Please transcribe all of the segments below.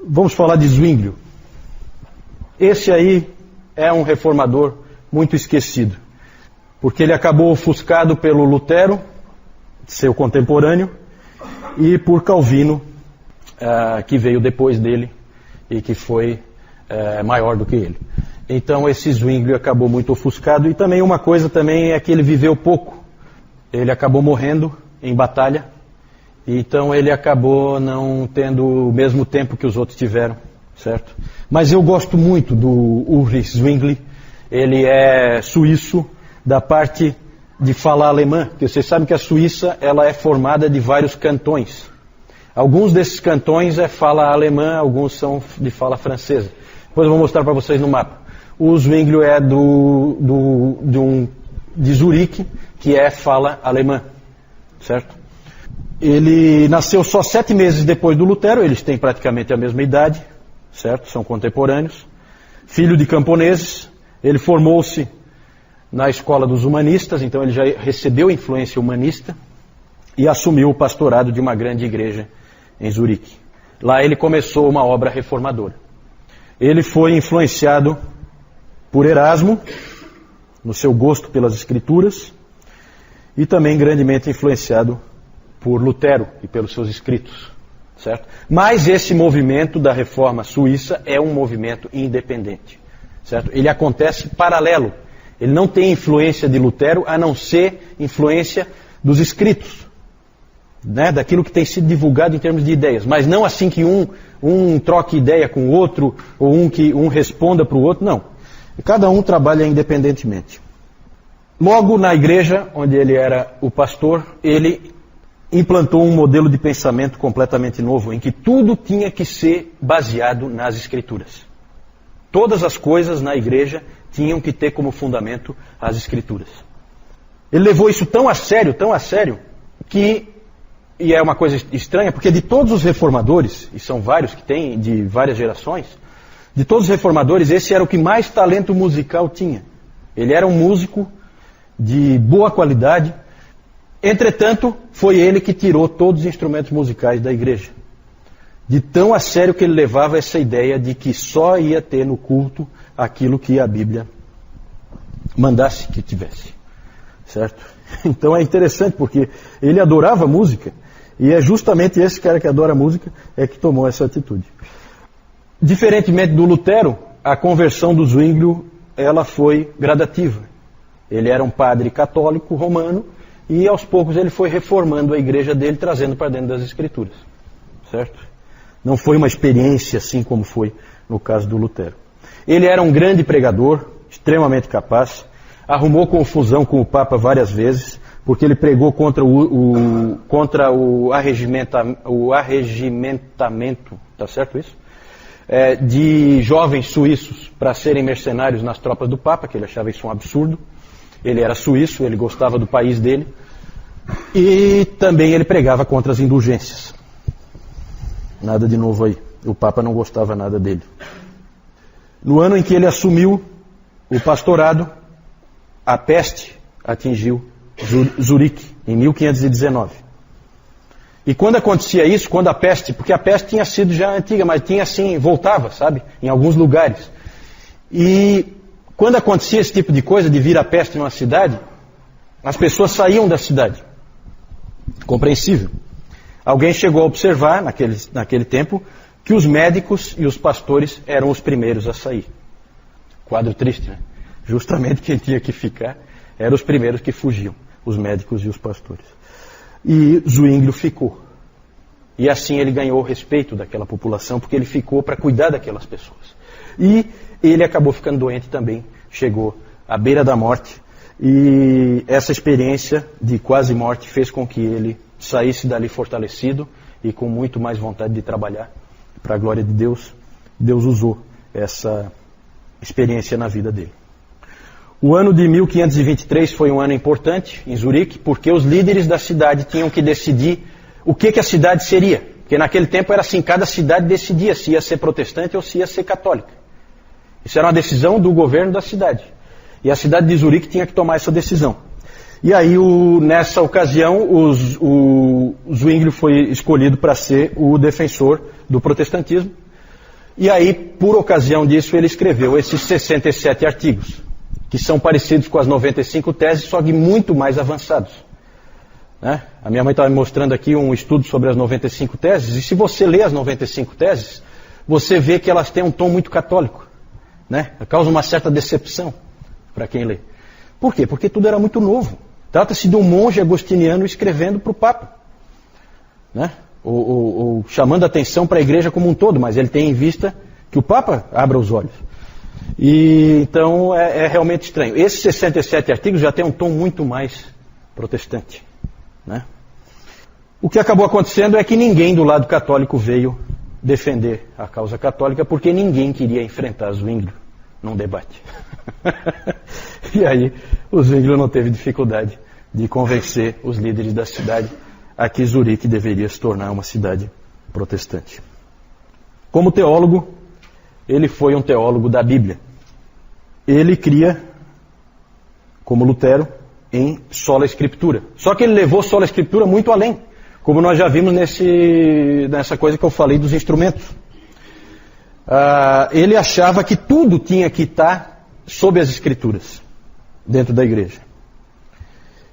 Vamos falar de Zwinglio. Esse aí é um reformador muito esquecido, porque ele acabou ofuscado pelo Lutero, seu contemporâneo, e por Calvino, que veio depois dele e que foi maior do que ele. Então esse Zwinglio acabou muito ofuscado. E também uma coisa também é que ele viveu pouco. Ele acabou morrendo em batalha. Então ele acabou não tendo o mesmo tempo que os outros tiveram, certo? Mas eu gosto muito do Ulrich Zwingli. Ele é suíço da parte de fala alemã, porque vocês sabem que a Suíça ela é formada de vários cantões. Alguns desses cantões é fala alemã, alguns são de fala francesa. Depois eu vou mostrar para vocês no mapa. O Zwinglio é de Zurique, que é fala alemã, certo? Ele nasceu só 7 meses depois do Lutero, eles têm praticamente a mesma idade, certo? São contemporâneos. Filho de camponeses, ele formou-se na escola dos humanistas, então ele já recebeu influência humanista e assumiu o pastorado de uma grande igreja em Zurique. Lá ele começou uma obra reformadora. Ele foi influenciado por Erasmo, no seu gosto pelas escrituras, e também grandemente influenciado por Lutero e pelos seus escritos, certo? Mas esse movimento da reforma suíça é um movimento independente, certo? Ele acontece paralelo. Ele não tem influência de Lutero, a não ser influência dos escritos, né? Daquilo que tem sido divulgado em termos de ideias. Mas não assim que um troque ideia com o outro, ou que um responda para o outro, não. Cada um trabalha independentemente. Logo na igreja, onde ele era o pastor, ele implantou um modelo de pensamento completamente novo, em que tudo tinha que ser baseado nas Escrituras. Todas as coisas na igreja tinham que ter como fundamento as Escrituras. Ele levou isso tão a sério, que, e é uma coisa estranha, porque de todos os reformadores, e são vários que tem, de várias gerações, de todos os reformadores, esse era o que mais talento musical tinha. Ele era um músico de boa qualidade. Entretanto, foi ele que tirou todos os instrumentos musicais da igreja. De tão a sério que ele levava essa ideia de que só ia ter no culto aquilo que a Bíblia mandasse que tivesse. Certo? Então é interessante, porque ele adorava música, e é justamente esse cara que adora música é que tomou essa atitude. Diferentemente do Lutero, a conversão do Zwinglio ela foi gradativa. Ele era um padre católico romano, e aos poucos ele foi reformando a igreja dele, trazendo para dentro das Escrituras. Certo? Não foi uma experiência assim como foi no caso do Lutero. Ele era um grande pregador, extremamente capaz, arrumou confusão com o Papa várias vezes, porque ele pregou contra o arregimentamento, tá certo isso? De jovens suíços para serem mercenários nas tropas do Papa, que ele achava isso um absurdo. Ele era suíço, ele gostava do país dele. E também ele pregava contra as indulgências. Nada de novo aí. O Papa não gostava nada dele. No ano em que ele assumiu o pastorado, a peste atingiu Zurique, em 1519. E quando acontecia isso, quando a peste, porque a peste tinha sido já antiga, mas tinha assim, voltava, sabe, em alguns lugares. E quando acontecia esse tipo de coisa, de vir a peste numa cidade, as pessoas saíam da cidade. Compreensível. Alguém chegou a observar, naquele tempo, que os médicos e os pastores eram os primeiros a sair. Quadro triste, né? Justamente quem tinha que ficar eram os primeiros que fugiam, os médicos e os pastores. E Zwinglio ficou. E assim ele ganhou o respeito daquela população, porque ele ficou para cuidar daquelas pessoas. E ele acabou ficando doente também, chegou à beira da morte, e essa experiência de quase morte fez com que ele saísse dali fortalecido e com muito mais vontade de trabalhar para a glória de Deus. Deus usou essa experiência na vida dele. O ano de 1523 foi um ano importante em Zurique, porque os líderes da cidade tinham que decidir o que a cidade seria. Porque naquele tempo era assim, cada cidade decidia se ia ser protestante ou se ia ser católica. Isso era uma decisão do governo da cidade. E a cidade de Zurique tinha que tomar essa decisão. E aí, nessa ocasião, o Zwinglio foi escolhido para ser o defensor do protestantismo. E aí, por ocasião disso, ele escreveu esses 67 artigos, que são parecidos com as 95 teses, só que muito mais avançados. Né? A minha mãe estava me mostrando aqui um estudo sobre as 95 teses, e se você lê as 95 teses, você vê que elas têm um tom muito católico. Né? Causa uma certa decepção para quem lê. Por quê? Porque tudo era muito novo. Trata-se de um monge agostiniano escrevendo para o Papa. Né? Ou chamando a atenção para a igreja como um todo, mas ele tem em vista que o Papa abra os olhos. E então é realmente estranho. Esses 67 artigos já têm um tom muito mais protestante. Né? O que acabou acontecendo é que ninguém do lado católico veio defender a causa católica, porque ninguém queria enfrentar Zwinglio num debate. E aí o Zwinglio não teve dificuldade de convencer os líderes da cidade a que Zurique deveria se tornar uma cidade protestante. Como teólogo, ele foi um teólogo da Bíblia. Ele cria, como Lutero, em sola escritura. Só que ele levou sola escritura muito além, como nós já vimos nessa coisa que eu falei dos instrumentos. Ele achava que tudo tinha que estar sob as escrituras, dentro da igreja.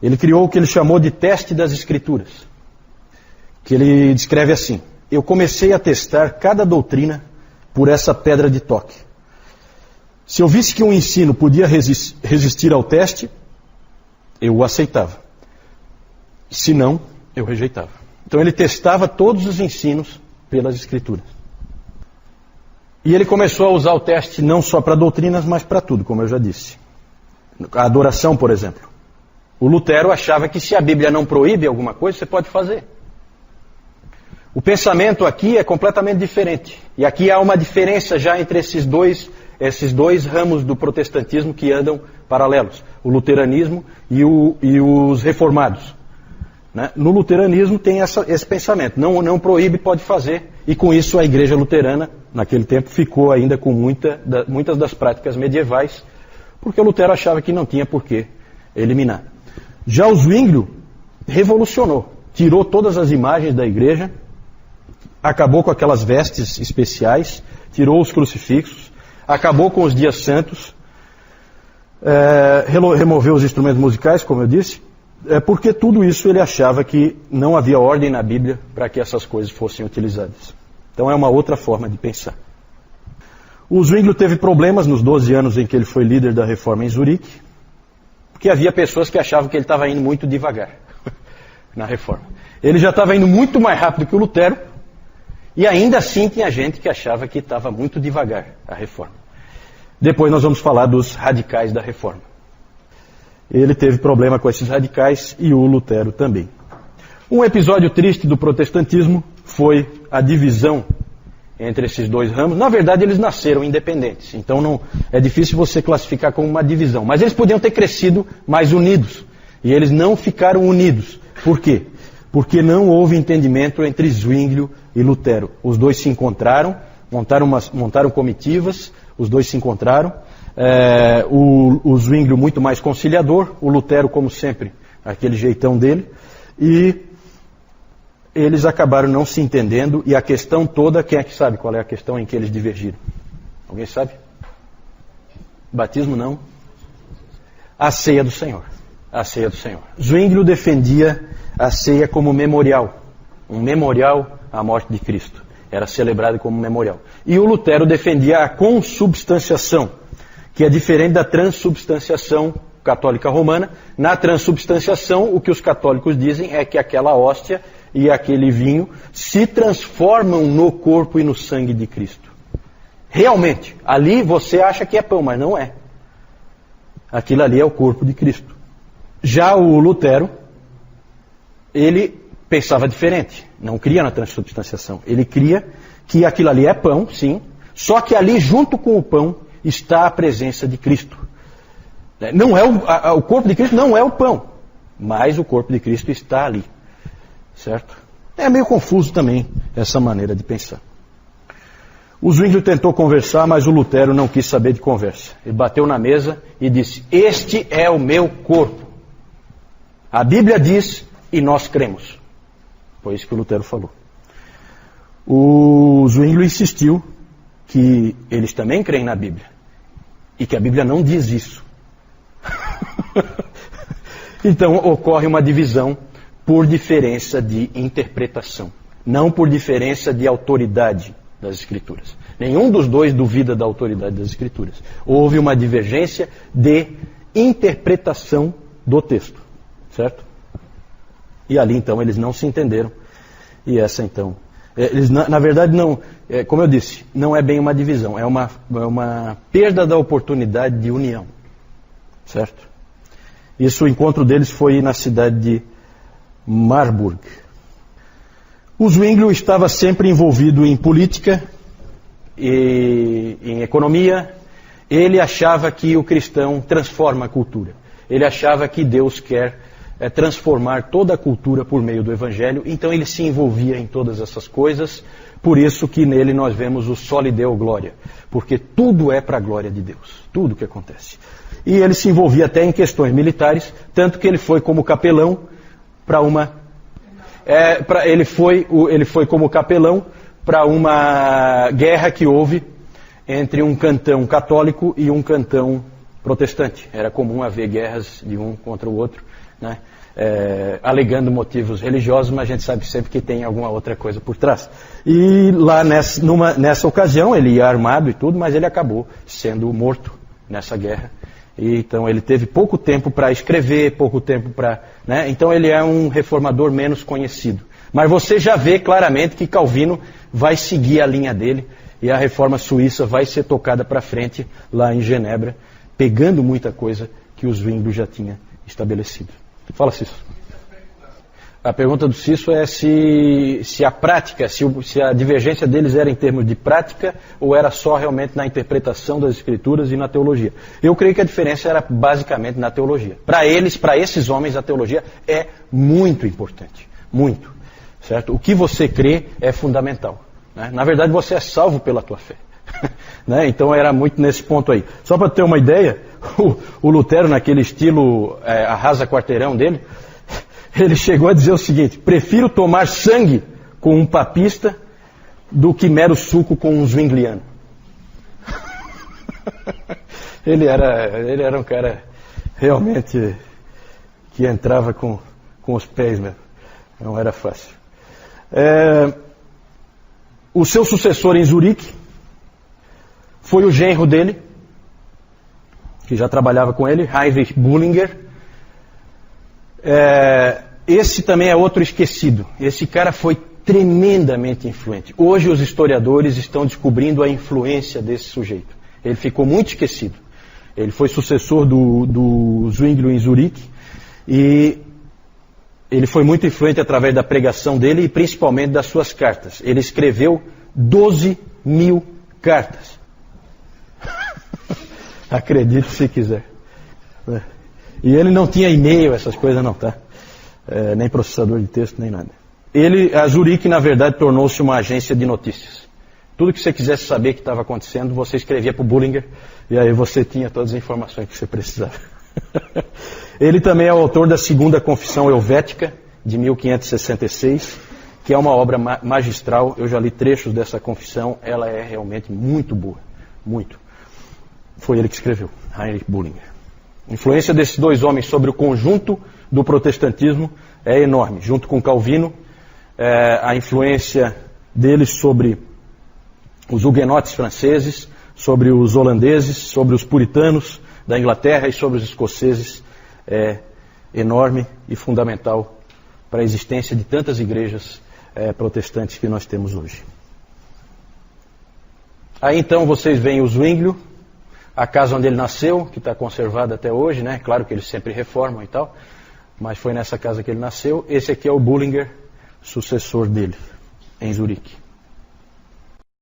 Ele criou o que ele chamou de teste das escrituras, que ele descreve assim: eu comecei a testar cada doutrina por essa pedra de toque. Se eu visse que um ensino podia resistir ao teste, eu o aceitava. Se não, eu rejeitava. Então ele testava todos os ensinos pelas escrituras. E ele começou a usar o teste não só para doutrinas, mas para tudo, como eu já disse. A adoração, por exemplo. O Lutero achava que se a Bíblia não proíbe alguma coisa, você pode fazer. O pensamento aqui é completamente diferente. E aqui há uma diferença já entre esses dois ramos do protestantismo que andam paralelos. O luteranismo e os reformados. Né? No luteranismo tem esse pensamento. Não proíbe, pode fazer. E com isso a igreja luterana, naquele tempo, ficou ainda com muitas das práticas medievais, porque o Lutero achava que não tinha por que eliminar. Já o Zwinglio revolucionou. Tirou todas as imagens da igreja, acabou com aquelas vestes especiais, tirou os crucifixos, acabou com os dias santos, removeu os instrumentos musicais, como eu disse, porque tudo isso ele achava que não havia ordem na Bíblia para que essas coisas fossem utilizadas. Então é uma outra forma de pensar. O Zwinglio teve problemas nos 12 anos em que ele foi líder da reforma em Zurique, porque havia pessoas que achavam que ele estava indo muito devagar na reforma. Ele já estava indo muito mais rápido que o Lutero, e ainda assim tinha gente que achava que estava muito devagar a reforma. Depois nós vamos falar dos radicais da reforma. Ele teve problema com esses radicais e o Lutero também. Um episódio triste do protestantismo foi a divisão entre esses dois ramos. Na verdade, eles nasceram independentes, então não é difícil você classificar como uma divisão. Mas eles podiam ter crescido mais unidos, e eles não ficaram unidos. Por quê? Porque não houve entendimento entre Zwinglio e Lutero. Os dois se encontraram, montaram comitivas, os dois se encontraram. O Zwinglio muito mais conciliador, o Lutero, como sempre, aquele jeitão dele. E eles acabaram não se entendendo, e a questão toda, quem é que sabe qual é a questão em que eles divergiram? Alguém sabe? Batismo não? A ceia do Senhor. A ceia do Senhor. Zwinglio defendia a ceia como memorial. Um memorial à morte de Cristo. Era celebrado como memorial. E o Lutero defendia a consubstanciação, que é diferente da transubstanciação católica romana. Na transubstanciação, o que os católicos dizem é que aquela hóstia e aquele vinho se transformam no corpo e no sangue de Cristo. Realmente, ali você acha que é pão, mas não é. Aquilo ali é o corpo de Cristo. Já o Lutero, ele pensava diferente, não cria na transubstanciação. Ele cria que aquilo ali é pão, sim, só que ali junto com o pão está a presença de Cristo. Não é o corpo de Cristo não é o pão, mas o corpo de Cristo está ali. Certo? É meio confuso também essa maneira de pensar. O Zwinglio tentou conversar, mas o Lutero não quis saber de conversa. Ele bateu na mesa e disse: este é o meu corpo. A Bíblia diz e nós cremos. Foi isso que o Lutero falou. O Zwinglio insistiu que eles também creem na Bíblia. E que a Bíblia não diz isso. Então ocorre uma divisão por diferença de interpretação, não por diferença de autoridade das Escrituras. Nenhum dos dois duvida da autoridade das Escrituras. Houve uma divergência de interpretação do texto, certo? E ali então eles não se entenderam. E essa então, eles na verdade não, como eu disse, não é bem uma divisão, é uma perda da oportunidade de união, certo? Isso, o encontro deles foi na cidade de Marburg. O Zwinglio estava sempre envolvido em política e em economia. Ele achava que o cristão transforma a cultura. Ele achava que Deus quer transformar toda a cultura por meio do Evangelho. Então ele se envolvia em todas essas coisas. Por isso que nele nós vemos o soli Deo glória. Porque tudo é para a glória de Deus. Tudo que acontece. E ele se envolvia até em questões militares. Tanto que ele foi como capelão para uma... ele foi como capelão para uma guerra que houve entre um cantão católico e um cantão protestante. Era comum haver guerras de um contra o outro, né? Alegando motivos religiosos, mas a gente sabe sempre que tem alguma outra coisa por trás. E lá nessa ocasião ele ia armado e tudo, mas ele acabou sendo morto nessa guerra. E, então ele teve pouco tempo para escrever, pouco tempo para... né? Então ele é um reformador menos conhecido. Mas você já vê claramente que Calvino vai seguir a linha dele e a reforma suíça vai ser tocada para frente lá em Genebra, pegando muita coisa que o Zwinglio já tinha estabelecido. Fala, Cício. A pergunta do Cício é se a prática, se a divergência deles era em termos de prática ou era só realmente na interpretação das Escrituras e na teologia. Eu creio que a diferença era basicamente na teologia. Para eles, para esses homens, a teologia é muito importante. Muito. Certo? O que você crê é fundamental. Né? Na verdade, você é salvo pela tua fé. Né? Então era muito nesse ponto aí. Só para ter uma ideia, o Lutero, naquele estilo arrasa quarteirão dele, ele chegou a dizer o seguinte: prefiro tomar sangue com um papista do que mero suco com um zwingliano. Ele era um cara realmente que entrava com os pés mesmo. Não era fácil. O seu sucessor em Zurique foi o genro dele, que já trabalhava com ele, Heinrich Bullinger. Esse também é outro esquecido. Esse cara foi tremendamente influente. Hoje os historiadores estão descobrindo a influência desse sujeito. Ele ficou muito esquecido. Ele foi sucessor do Zwinglio em Zurique e ele foi muito influente através da pregação dele e principalmente das suas cartas. Ele escreveu 12.000 cartas. Acredite se quiser. E ele não tinha e-mail, essas coisas não, tá? Nem processador de texto, nem nada. A Zurique, na verdade, tornou-se uma agência de notícias. Tudo que você quisesse saber que estava acontecendo, você escrevia para o Bullinger, e aí você tinha todas as informações que você precisava. Ele também é o autor da Segunda Confissão Helvética, de 1566, que é uma obra magistral. Eu já li trechos dessa confissão, ela é realmente muito boa. Muito. Foi ele que escreveu, Heinrich Bullinger. A influência desses dois homens sobre o conjunto do protestantismo é enorme. Junto com Calvino, a influência deles sobre os huguenotes franceses, sobre os holandeses, sobre os puritanos da Inglaterra e sobre os escoceses é enorme e fundamental para a existência de tantas igrejas protestantes que nós temos hoje. Aí então vocês veem o Zwinglio, a casa onde ele nasceu, que está conservada até hoje, né? Claro que eles sempre reformam e tal, mas foi nessa casa que ele nasceu. Esse aqui é o Bullinger, sucessor dele, em Zurique.